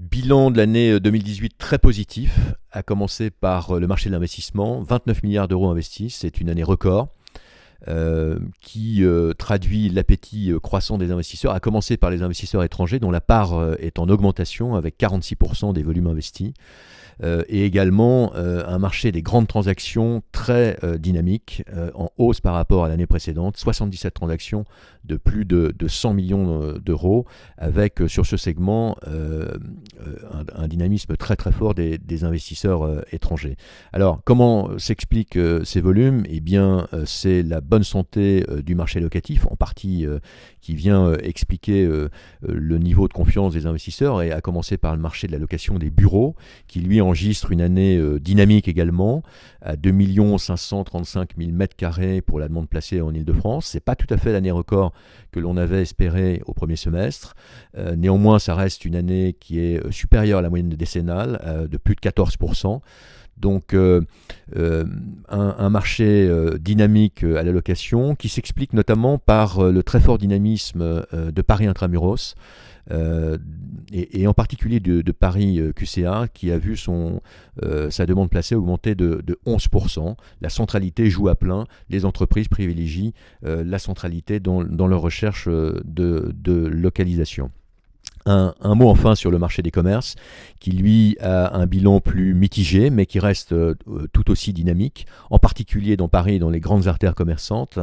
Bilan de l'année 2018 très positif, à commencer par le marché de l'investissement, 29 milliards d'euros investis, c'est une année record qui traduit l'appétit croissant des investisseurs, à commencer par les investisseurs étrangers dont la part est en augmentation avec 46% des volumes investis. Et également un marché des grandes transactions très dynamique, en hausse par rapport à l'année précédente, 77 transactions de plus de 100 millions d'euros, avec sur ce segment un dynamisme très très fort des investisseurs étrangers. Alors comment s'expliquent ces volumes? Eh bien c'est la bonne santé du marché locatif, en partie qui vient expliquer le niveau de confiance des investisseurs, et à commencer par le marché de la location des bureaux, qui lui enregistre une année dynamique également, à 2 535 000 m² pour la demande placée en Ile-de-France. Ce n'est pas tout à fait l'année record que l'on avait espéré au premier semestre. Néanmoins, ça reste une année qui est supérieure à la moyenne décennale, de plus de 14%. Donc un marché dynamique à la location qui s'explique notamment par le très fort dynamisme de Paris Intramuros, et en particulier de Paris QCA, qui a vu sa demande placée augmenter de 11%. La centralité joue à plein, les entreprises privilégient la centralité dans leur recherche de localisation. Un mot enfin sur le marché des commerces, qui lui a un bilan plus mitigé, mais qui reste tout aussi dynamique, en particulier dans Paris, dans les grandes artères commerçantes.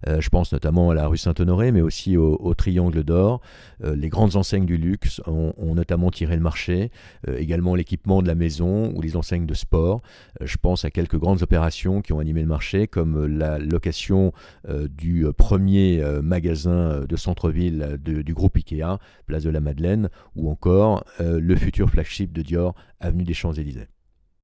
Je pense notamment à la rue Saint-Honoré, mais aussi au Triangle d'Or. Les grandes enseignes du luxe ont notamment tiré le marché, également l'équipement de la maison ou les enseignes de sport. Je pense à quelques grandes opérations qui ont animé le marché, comme la location du premier magasin de centre-ville du groupe Ikea, place de la Madeleine, ou encore le futur flagship de Dior, avenue des Champs-Élysées.